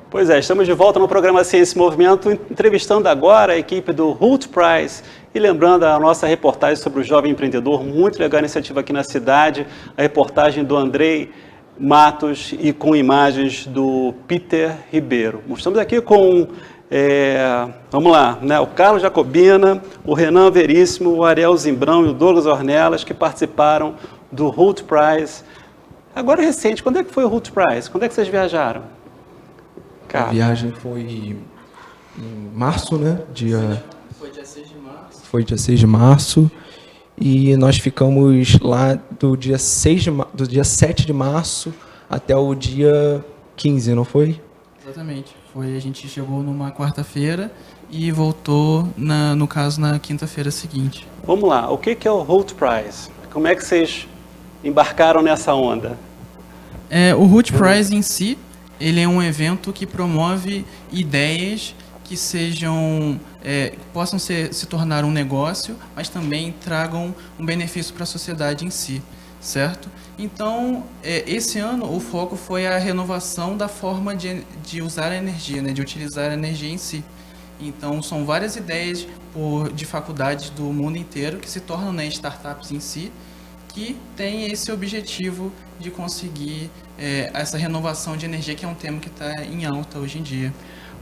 Pois é, estamos de volta no programa Ciência e Movimento, entrevistando agora a equipe do Hult Prize e lembrando a nossa reportagem sobre o jovem empreendedor, muito legal a iniciativa aqui na cidade, a reportagem do Andrei Matos e com imagens do Peter Ribeiro. Estamos aqui com, vamos lá, né, o Carlos Jacobina, o Renan Veríssimo, o Ariel Zimbrão e o Douglas Ornelas, que participaram do Hult Prize. Agora recente, quando é que foi o Hult Prize? Quando é que vocês viajaram? A viagem foi em março, né? Foi dia 6 de março. Foi dia 6 de março. E nós ficamos lá do dia 7 de março até o dia 15, não foi? Exatamente. A gente chegou numa quarta-feira e voltou, no caso, na quinta-feira seguinte. Vamos lá, o que é o Hult Prize? Como é que vocês embarcaram nessa onda? O Hult Prize em si, ele é um evento que promove ideias que sejam, possam se tornar um negócio, mas também tragam um benefício para a sociedade em si, certo? Então, esse ano o foco foi a renovação da forma de usar a energia, né, de utilizar a energia em si. Então, são várias ideias de faculdades do mundo inteiro que se tornam, né, startups em si, que têm esse objetivo de conseguir essa renovação de energia, que é um tema que está em alta hoje em dia.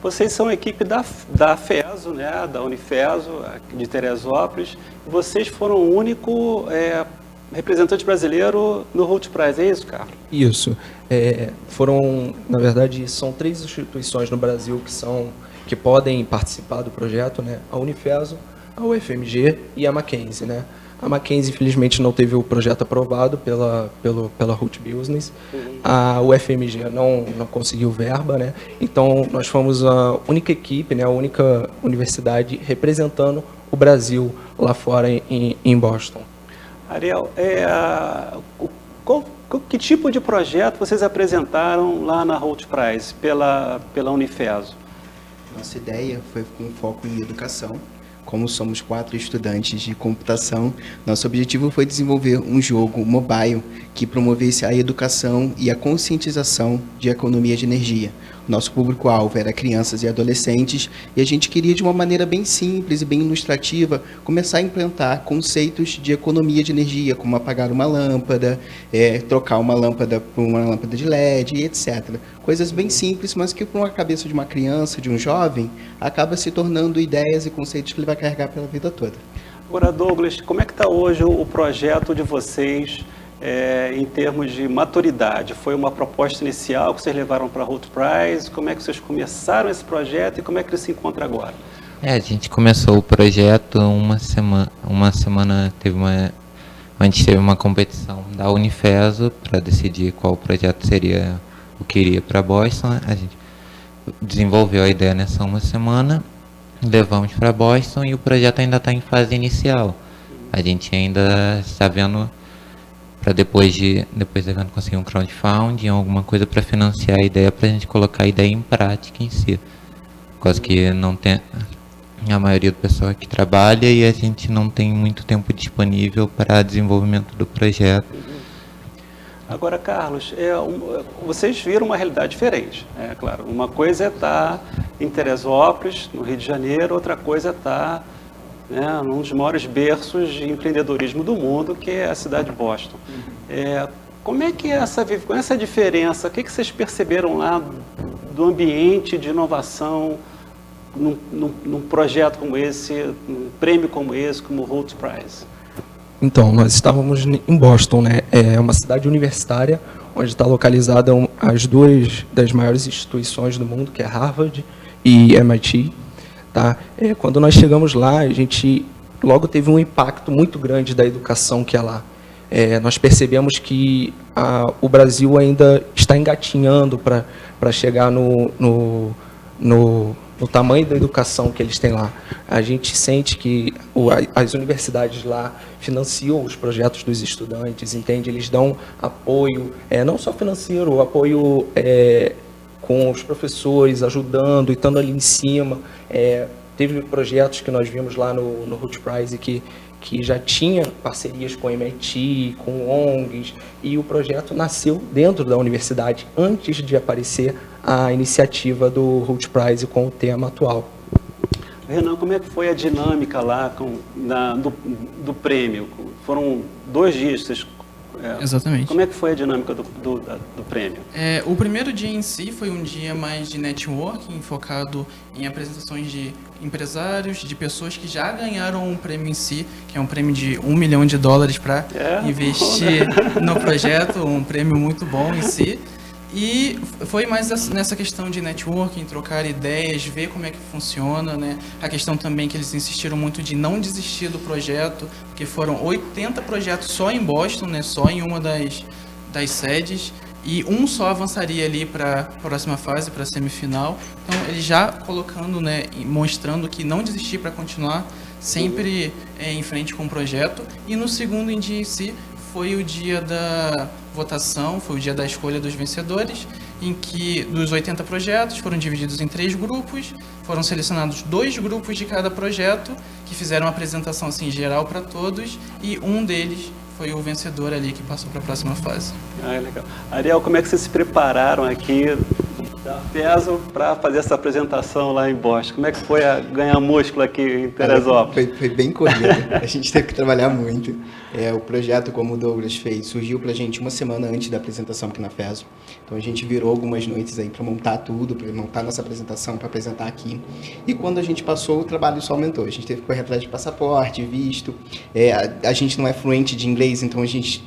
Vocês são a equipe da FESO, né, da Unifeso, de Teresópolis. Vocês foram o único representante brasileiro no Hult Prize, é isso, Carlos? Isso. Na verdade, são 3 instituições no Brasil que podem participar do projeto, né? A Unifeso, a UFMG e a Mackenzie, né? A Mackenzie, infelizmente, não teve o projeto aprovado pela Hult Business. A UFMG não conseguiu verba, né? Então, nós fomos a única equipe, né? A única universidade representando o Brasil lá fora em Boston. Ariel, que tipo de projeto vocês apresentaram lá na Hult Prize pela Unifeso? Nossa ideia foi com foco em educação. Como somos 4 estudantes de computação, nosso objetivo foi desenvolver um jogo mobile que promovesse a educação e a conscientização de economia de energia. Nosso público-alvo era crianças e adolescentes e a gente queria, de uma maneira bem simples e bem ilustrativa, começar a implantar conceitos de economia de energia, como apagar uma lâmpada, trocar uma lâmpada por uma lâmpada de LED, etc. Coisas bem simples, mas que para a cabeça de uma criança, de um jovem, acaba se tornando ideias e conceitos que ele vai carregar pela vida toda. Agora, Douglas, como é que está hoje o projeto de vocês em termos de maturidade? Foi uma proposta inicial que vocês levaram para a Hult Prize? Como é que vocês começaram esse projeto e como é que ele se encontra agora? A gente começou o projeto uma semana a gente teve uma competição da Unifeso para decidir qual projeto seria o que iria para Boston. A gente desenvolveu a ideia nessa uma semana, levamos para Boston e o projeto ainda está em fase inicial. A gente ainda está vendo para depois do evento conseguir um crowdfunding, alguma coisa para financiar a ideia, para a gente colocar a ideia em prática em si. Por causa que não tem a maioria do pessoal que trabalha e a gente não tem muito tempo disponível para desenvolvimento do projeto. Agora, Carlos, vocês viram uma realidade diferente, claro. Uma coisa é estar em Teresópolis, no Rio de Janeiro, outra coisa é estar num dos maiores berços de empreendedorismo do mundo, que é a cidade de Boston. Como é que com essa diferença, o que vocês perceberam lá do ambiente de inovação num projeto como esse, num prêmio como esse, como o Hult Prize? Então, nós estávamos em Boston, né? É uma cidade universitária, onde está localizada as 2 das maiores instituições do mundo, que é Harvard e MIT. Tá? Quando nós chegamos lá, a gente logo teve um impacto muito grande da educação que é lá. Nós percebemos que o Brasil ainda está engatinhando para chegar no tamanho da educação que eles têm lá. A gente sente que as universidades lá financiam os projetos dos estudantes, entende? Eles dão apoio, não só financeiro, apoio com os professores, ajudando e estando ali em cima. Teve projetos que nós vimos lá no Hult Prize que que já tinha parcerias com o MIT, com ONGs, e o projeto nasceu dentro da universidade, antes de aparecer a iniciativa do Hult Prize com o tema atual. Renan, como é que foi a dinâmica lá do prêmio? Foram 2 dias, vocês... Exatamente. Como é que foi a dinâmica do prêmio? O primeiro dia em si foi um dia mais de networking, focado em apresentações de empresários, de pessoas que já ganharam um prêmio em si, que é um prêmio de $1 milhão para investir no projeto, um prêmio muito bom em si. E foi mais nessa questão de networking, trocar ideias, ver como é que funciona, né? A questão também que eles insistiram muito de não desistir do projeto, porque foram 80 projetos só em Boston, né? Só em uma das sedes, e um só avançaria ali para a próxima fase, para a semifinal. Então, eles já colocando, né, mostrando que não desistir para continuar sempre em frente com o projeto. E no segundo dia em si, foi o dia da votação, foi o dia da escolha dos vencedores, em que dos 80 projetos foram divididos em 3 grupos, foram selecionados 2 grupos de cada projeto, que fizeram uma apresentação assim, geral para todos, e um deles foi o vencedor ali que passou para a próxima fase. Legal. Ariel, como é que vocês se prepararam aqui da FESO para fazer essa apresentação lá em Boston? Como é que foi ganhar músculo aqui em Teresópolis? Foi bem corrido, a gente teve que trabalhar muito. O projeto, como o Douglas fez, surgiu para a gente uma semana antes da apresentação aqui na FESO. Então a gente virou algumas noites aí para montar tudo, para montar nossa apresentação, para apresentar aqui. E quando a gente passou, o trabalho só aumentou. A gente teve que correr atrás de passaporte, visto. A gente não é fluente de inglês, então a gente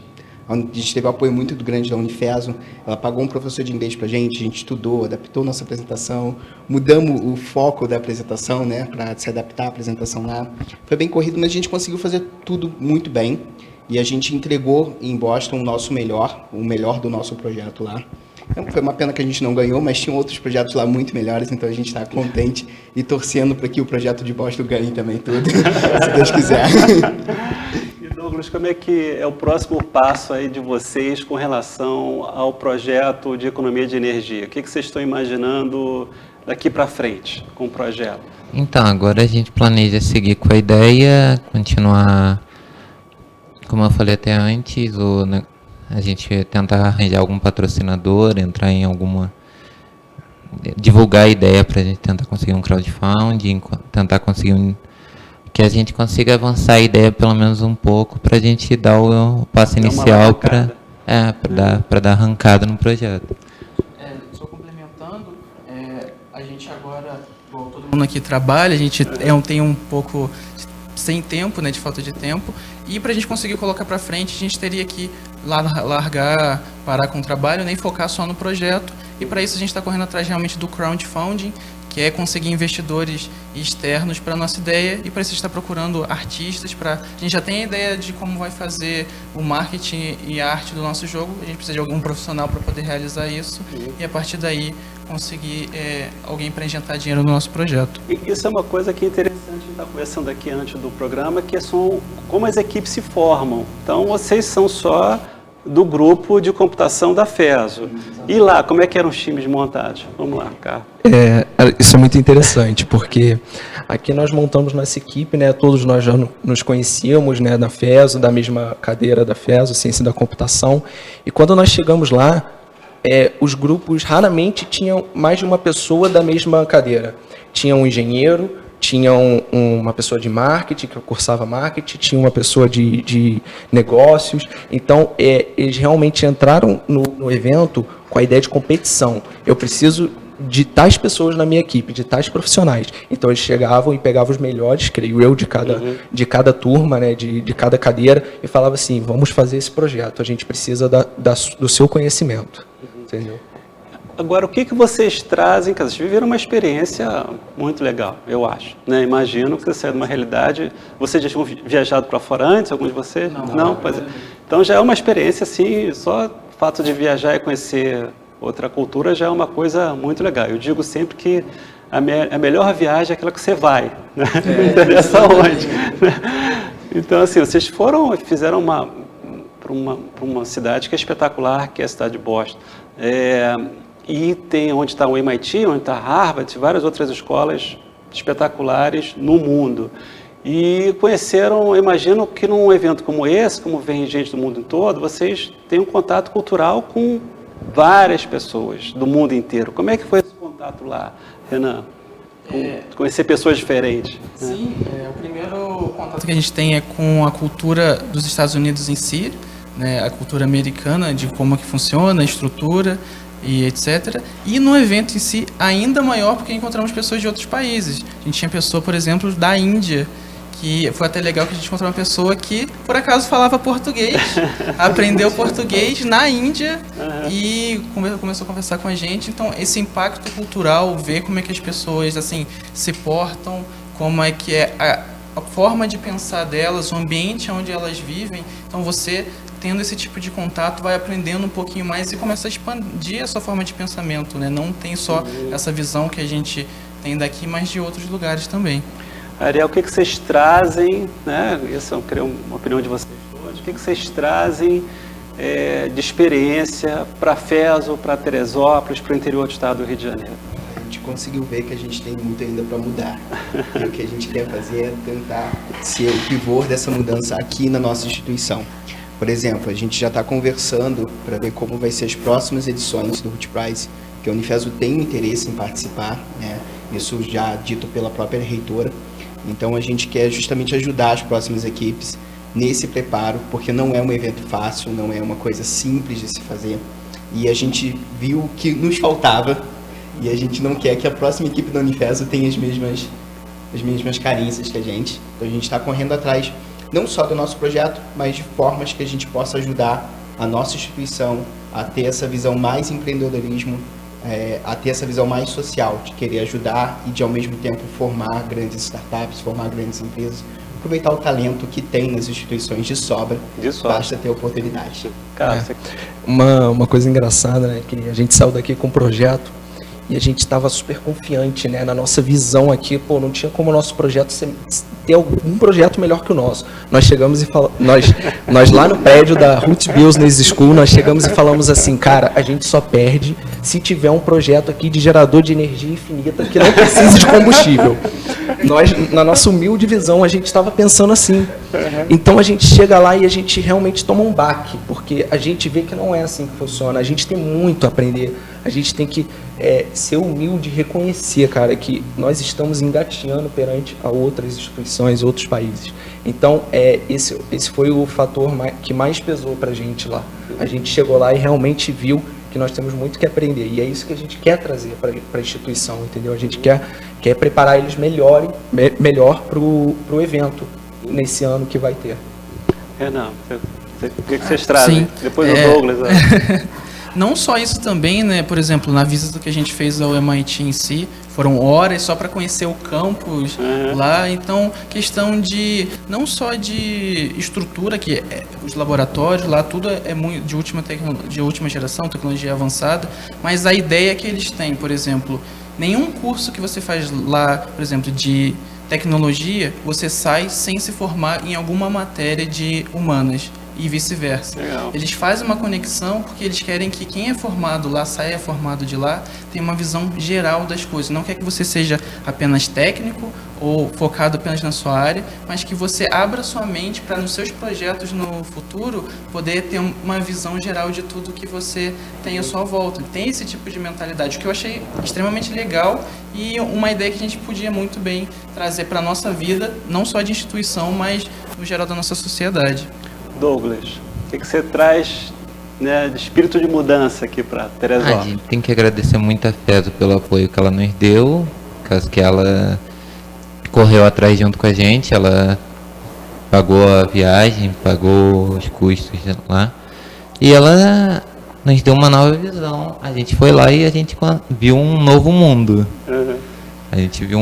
teve um apoio muito grande da Unifeso. Ela pagou um professor de inglês para a gente estudou, adaptou nossa apresentação, mudamos o foco da apresentação, né, para se adaptar à apresentação lá. Foi bem corrido, mas a gente conseguiu fazer tudo muito bem e a gente entregou em Boston o melhor do nosso projeto lá. Foi uma pena que a gente não ganhou, mas tinham outros projetos lá muito melhores, então a gente está contente e torcendo para que o projeto de Boston ganhe também tudo, se Deus quiser. Douglas, como é que é o próximo passo aí de vocês com relação ao projeto de economia de energia? O que vocês estão imaginando daqui para frente com o projeto? Então, agora a gente planeja seguir com a ideia, continuar, como eu falei até antes, a gente tentar arranjar algum patrocinador, entrar em divulgar a ideia para a gente tentar conseguir um crowdfunding, tentar conseguir que a gente consiga avançar a ideia pelo menos um pouco para a gente dar o passo inicial para dar arrancada no projeto. Só complementando, a gente agora, igual todo mundo aqui trabalha, a gente tem um pouco sem tempo, né, de falta de tempo, e para a gente conseguir colocar para frente, a gente teria que parar com o trabalho, nem focar só no projeto, e para isso a gente está correndo atrás realmente do crowdfunding, que é conseguir investidores externos para a nossa ideia, e para isso a gente está procurando artistas, a gente já tem a ideia de como vai fazer o marketing e a arte do nosso jogo, a gente precisa de algum profissional para poder realizar isso, e a partir daí conseguir alguém para injetar dinheiro no nosso projeto. E isso é uma coisa que é interessante, a gente está conversando aqui antes do programa, que são como as equipes se formam. Então, vocês são só do grupo de computação da FESO. E lá, como é que eram os times montados? Vamos lá, Carlos. Isso é muito interessante, porque aqui nós montamos nossa equipe, né? Todos nós já nos conhecíamos, né, da FESO, da mesma cadeira da FESO, Ciência da Computação. E quando nós chegamos lá, os grupos raramente tinham mais de uma pessoa da mesma cadeira. Tinha um engenheiro, tinha uma pessoa de marketing, que cursava marketing, tinha uma pessoa de negócios. Então, eles realmente entraram no evento com a ideia de competição. Eu preciso de tais pessoas na minha equipe, de tais profissionais. Então, eles chegavam e pegavam os melhores, creio eu, de cada turma, né, de cada cadeira, e falavam assim, vamos fazer esse projeto, a gente precisa do seu conhecimento. Entendeu? Agora, o que vocês trazem? Vocês viveram uma experiência muito legal, eu acho. Né? Imagino que você saiu de uma realidade... Vocês já tinham viajado para fora antes, alguns de vocês? Não? Pois é. Então, já é uma experiência, assim, só o fato de viajar e conhecer outra cultura já é uma coisa muito legal. Eu digo sempre que a melhor viagem é aquela que você vai, né? Não interessa onde. Né? Então, assim, vocês fizeram para uma cidade que é espetacular, que é a cidade de Boston. E tem onde está o MIT, onde está Harvard, várias outras escolas espetaculares no mundo. e conheceram, imagino que num evento como esse, como vem gente do mundo todo, vocês têm um contato cultural com várias pessoas do mundo inteiro. Como é que foi esse contato lá, Renan? Conhecer pessoas diferentes. Sim, o primeiro contato que a gente tem é com a cultura dos Estados Unidos em si, né, a cultura americana, de como que funciona, a estrutura e etc. E no evento em si, ainda maior, porque encontramos pessoas de outros países. A gente tinha pessoa, por exemplo, da Índia, que foi até legal que a gente encontrou uma pessoa que, por acaso, falava português, aprendeu português na Índia e começou a conversar com a gente. Então, esse impacto cultural, ver como é que as pessoas assim se portam, como é que é a forma de pensar delas, o ambiente onde elas vivem. Então, você tendo esse tipo de contato, vai aprendendo um pouquinho mais e começa a expandir a sua forma de pensamento, né? Não tem só essa visão que a gente tem daqui, mas de outros lugares também. Ariel, o que vocês trazem, né? Isso eu queria uma opinião de vocês todos. O que vocês trazem de experiência para Fezo, para Teresópolis, para o interior do estado do Rio de Janeiro? A gente conseguiu ver que a gente tem muito ainda para mudar. E o que a gente quer fazer é tentar ser o pivô dessa mudança aqui na nossa instituição. Por exemplo, a gente já está conversando para ver como vai ser as próximas edições do Root Prize, que a Unifeso tem interesse em participar, né? Isso já dito pela própria reitora. Então a gente quer justamente ajudar as próximas equipes nesse preparo, porque não é um evento fácil, não é uma coisa simples de se fazer. E a gente viu que nos faltava, e a gente não quer que a próxima equipe da Unifeso tenha as mesmas carências que a gente. Então a gente está correndo atrás não só do nosso projeto, mas de formas que a gente possa ajudar a nossa instituição a ter essa visão mais empreendedorismo, a ter essa visão mais social, de querer ajudar e de, ao mesmo tempo, formar grandes startups, formar grandes empresas, aproveitar o talento que tem nas instituições de sobra, basta ter oportunidade. Uma coisa engraçada, né, que a gente saiu daqui com um projeto e a gente estava super confiante, né, na nossa visão aqui. Pô, não tinha como o nosso projeto ter algum projeto melhor que o nosso. Nós chegamos e falamos, nós lá no prédio da Roots Business School, nós chegamos e falamos assim, cara, a gente só perde se tiver um projeto aqui de gerador de energia infinita que não precise de combustível. Nós, na nossa humilde visão, a gente estava pensando assim. Então a gente chega lá e a gente realmente toma um baque, porque a gente vê que não é assim que funciona. A gente tem muito a aprender. A gente tem que ser humilde e reconhecer, cara, que nós estamos engateando perante a outras instituições, outros países. Então, esse foi o fator que mais pesou para a gente lá. A gente chegou lá e realmente viu que nós temos muito que aprender. E é isso que a gente quer trazer para a instituição, entendeu? A gente quer preparar eles melhor para o evento nesse ano que vai ter. Renan, o que vocês trazem? Sim, depois do Douglas. Não só isso também, né? Por exemplo, na visita que a gente fez ao MIT em si, foram horas só para conhecer o campus lá. Então, questão de não só de estrutura, que os laboratórios lá, tudo é muito de última geração, tecnologia avançada, mas a ideia que eles têm, por exemplo, nenhum curso que você faz lá, por exemplo, de tecnologia, você sai sem se formar em alguma matéria de humanas. E vice-versa. Eles fazem uma conexão porque eles querem que quem é formado lá, saia formado de lá, tenha uma visão geral das coisas. Não quer que você seja apenas técnico ou focado apenas na sua área, mas que você abra sua mente para nos seus projetos no futuro poder ter uma visão geral de tudo que você tem à sua volta. Tem esse tipo de mentalidade, o que eu achei extremamente legal e uma ideia que a gente podia muito bem trazer para a nossa vida, não só de instituição, mas no geral da nossa sociedade. Douglas, o que você traz, né, de espírito de mudança aqui para Teresópolis? A gente tem que agradecer muito a Fezo pelo apoio que ela nos deu, caso que ela correu atrás junto com a gente, ela pagou a viagem, pagou os custos lá, e ela nos deu uma nova visão. A gente foi lá e a gente viu um novo mundo. A gente viu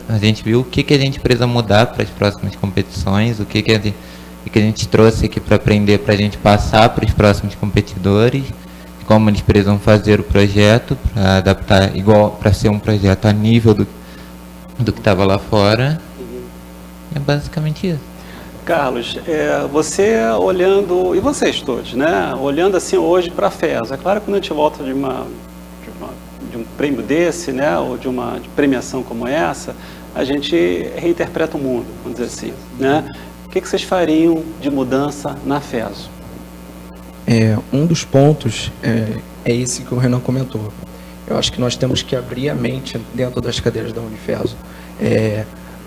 a gente viu o que a gente precisa mudar para as próximas competições, o que a gente trouxe aqui para aprender, para a gente passar para os próximos competidores, como eles precisam fazer o projeto para adaptar para ser um projeto a nível do que estava lá fora. É basicamente isso. Carlos, você olhando, e vocês todos, né, olhando assim hoje para a Fezo, é claro que quando a gente volta de um prêmio desse, né, ou de uma premiação como essa, a gente reinterpreta o mundo, vamos dizer assim, né? O que vocês fariam de mudança na FESO? Um dos pontos é esse que o Renan comentou. Eu acho que nós temos que abrir a mente dentro das cadeiras da Unifeso.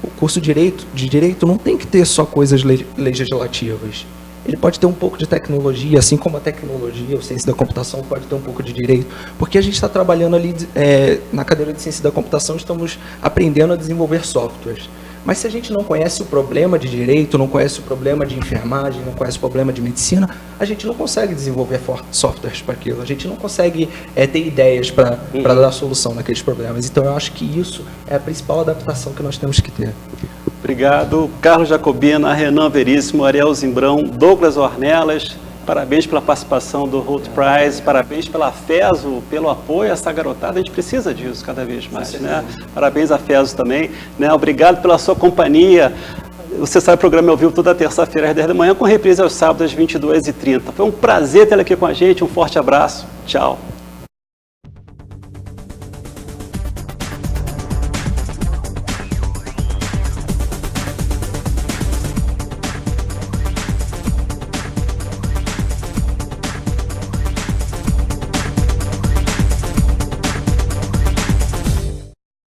O curso de direito não tem que ter só coisas legislativas. Ele pode ter um pouco de tecnologia, assim como a tecnologia, a ciência da computação pode ter um pouco de direito, porque a gente está trabalhando ali na cadeira de ciência da computação, estamos aprendendo a desenvolver softwares. Mas se a gente não conhece o problema de direito, não conhece o problema de enfermagem, não conhece o problema de medicina, a gente não consegue desenvolver softwares para aquilo, a gente não consegue ter ideias para dar solução naqueles problemas. Então eu acho que isso é a principal adaptação que nós temos que ter. Obrigado. Carlos Jacobina, Renan Veríssimo, Ariel Zimbrão, Douglas Ornelas, parabéns pela participação do Holt Prize, parabéns pela FESO, pelo apoio a essa garotada, a gente precisa disso cada vez mais, né? Parabéns à FESO também, né? Obrigado pela sua companhia. Você sabe, o programa é ao vivo toda terça-feira às 10 da manhã, com reprise aos sábados às 22h30. Foi um prazer tê-la aqui com a gente, um forte abraço, tchau.